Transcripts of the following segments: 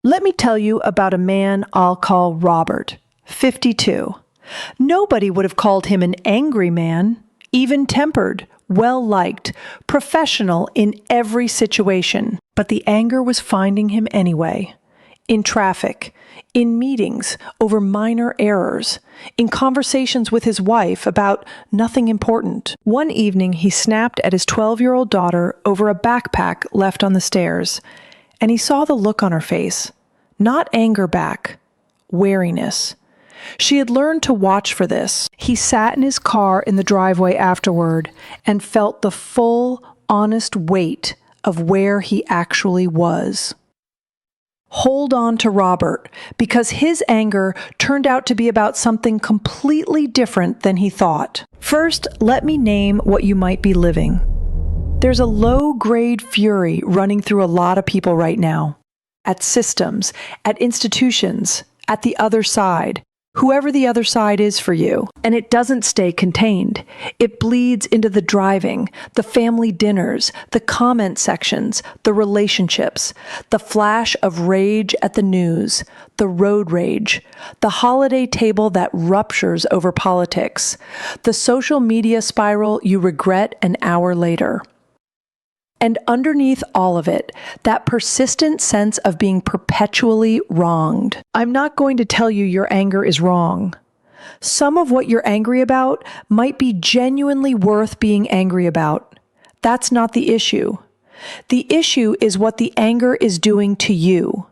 Let me tell you about a man I'll call Robert, 52. Nobody would have called him an angry man, even-tempered, well-liked, professional in every situation. But the anger was finding him anyway. In traffic, in meetings over minor errors, in conversations with his wife about nothing important. One evening, he snapped at his 12-year-old daughter over a backpack left on the stairs, and he saw the look on her face. Not anger back, wariness. She had learned to watch for this. He sat in his car in the driveway afterward and felt the full, honest weight of where he actually was. Hold on to Robert, because his anger turned out to be about something completely different than he thought. First, let me name what you might be living. There's a low-grade fury running through a lot of people right now. At systems, at institutions, at the other side, whoever the other side is for you. And it doesn't stay contained. It bleeds into the driving, the family dinners, the comment sections, the relationships, the flash of rage at the news, the road rage, the holiday table that ruptures over politics, the social media spiral you regret an hour later. And underneath all of it, that persistent sense of being perpetually wronged. I'm not going to tell you your anger is wrong. Some of what you're angry about might be genuinely worth being angry about. That's not the issue. The issue is what the anger is doing to you.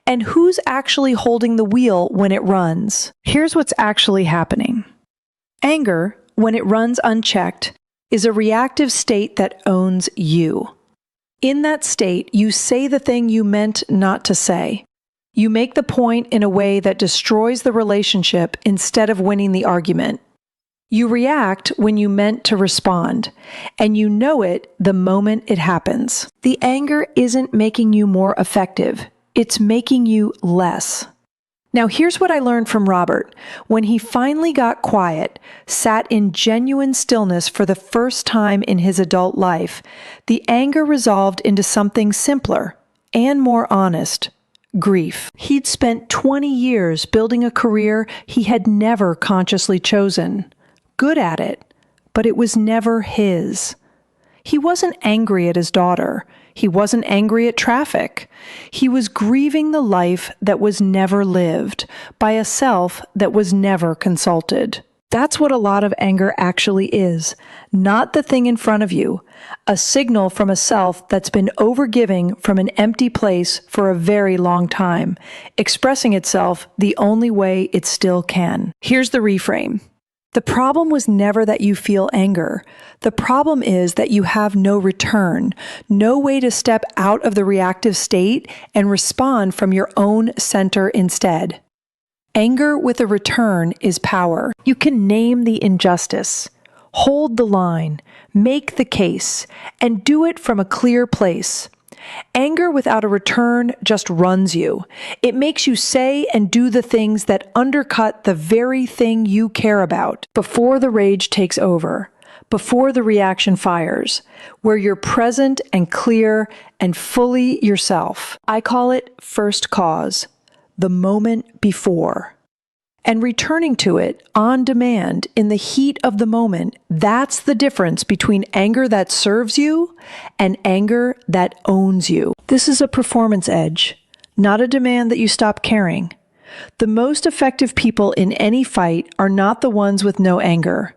And who's actually holding the wheel when it runs? Here's what's actually happening. Anger, when it runs unchecked, is a reactive state that owns you. In that state, you say the thing you meant not to say. You make the point in a way that destroys the relationship instead of winning the argument. You react when you meant to respond, and you know it the moment it happens. The anger isn't making you more effective. It's making you less. Now, here's what I learned from Robert. When he finally got quiet, sat in genuine stillness for the first time in his adult life, the anger resolved into something simpler and more honest: grief. He'd spent 20 years building a career he had never consciously chosen. Good at it, but it was never his. He wasn't angry at his daughter. He wasn't angry at traffic. He was grieving the life that was never lived by a self that was never consulted. That's what a lot of anger actually is, not the thing in front of you, a signal from a self that's been overgiving from an empty place for a very long time, expressing itself the only way it still can. Here's the reframe. The problem was never that you feel anger. The problem is that you have no return, no way to step out of the reactive state and respond from your own center instead. Anger with a return is power. You can name the injustice, hold the line, make the case, and do it from a clear place. Anger without a return just runs you. It makes you say and do the things that undercut the very thing you care about before the rage takes over, before the reaction fires, where you're present and clear and fully yourself. I call it first cause, the moment before. And returning to it on demand in the heat of the moment, that's the difference between anger that serves you and anger that owns you. This is a performance edge, not a demand that you stop caring. The most effective people in any fight are not the ones with no anger.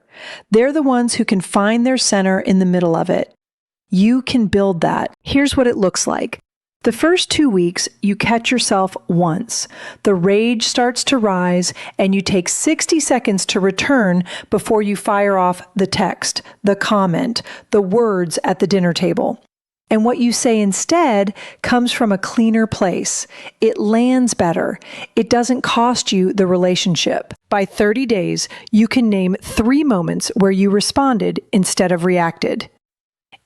They're the ones who can find their center in the middle of it. You can build that. Here's what it looks like. The first 2 weeks, you catch yourself once. The rage starts to rise, and you take 60 seconds to return before you fire off the text, the comment, the words at the dinner table. And what you say instead comes from a cleaner place. It lands better. It doesn't cost you the relationship. By 30 days, you can name 3 moments where you responded instead of reacted.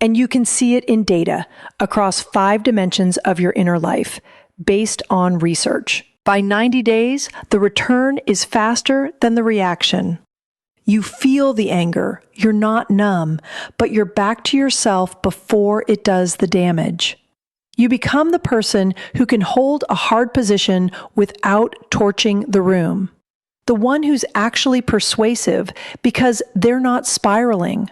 And you can see it in data across 5 dimensions of your inner life, based on research. By 90 days, the return is faster than the reaction. You feel the anger. You're not numb, but you're back to yourself before it does the damage. You become the person who can hold a hard position without torching the room. The one who's actually persuasive because they're not spiraling.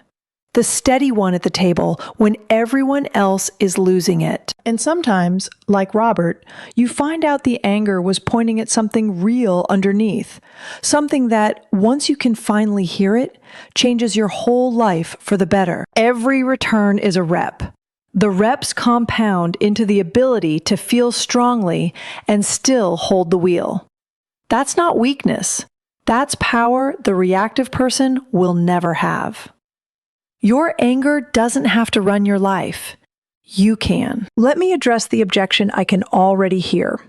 The steady one at the table when everyone else is losing it. And sometimes, like Robert, you find out the anger was pointing at something real underneath. Something that, once you can finally hear it, changes your whole life for the better. Every return is a rep. The reps compound into the ability to feel strongly and still hold the wheel. That's not weakness. That's power the reactive person will never have. Your anger doesn't have to run your life. You can. Let me address the objection I can already hear.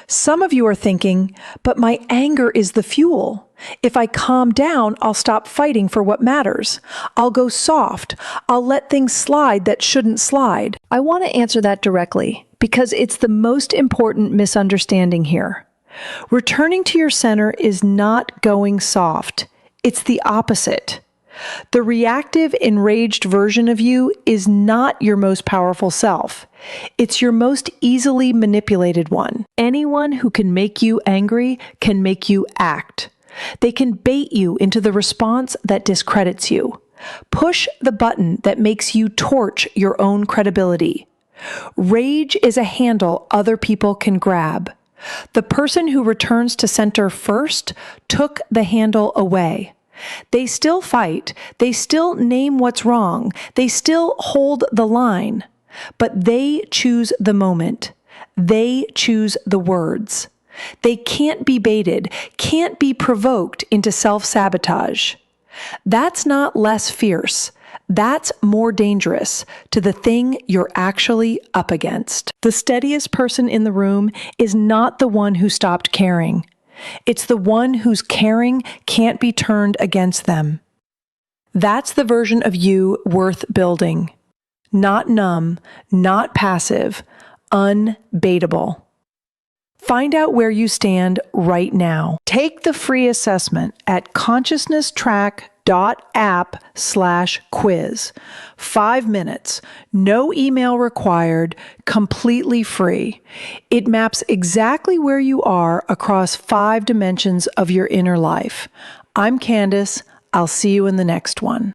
Some of you are thinking, but my anger is the fuel. If I calm down, I'll stop fighting for what matters. I'll go soft. I'll let things slide that shouldn't slide. I want to answer that directly because it's the most important misunderstanding here. Returning to your center is not going soft. It's the opposite. The reactive, enraged version of you is not your most powerful self. It's your most easily manipulated one. Anyone who can make you angry can make you act. They can bait you into the response that discredits you. Push the button that makes you torch your own credibility. Rage is a handle other people can grab. The person who returns to center first took the handle away. They still fight, they still name what's wrong, they still hold the line, but they choose the moment. They choose the words. They can't be baited, can't be provoked into self-sabotage. That's not less fierce. That's more dangerous to the thing you're actually up against. The steadiest person in the room is not the one who stopped caring. It's the one whose caring can't be turned against them. That's the version of you worth building. Not numb, not passive, unbaitable. Find out where you stand right now. Take the free assessment at consciousnesstrack.app/quiz. 5 minutes, no email required, completely free. It maps exactly where you are across 5 dimensions of your inner life. I'm Candace. I'll see you in the next one.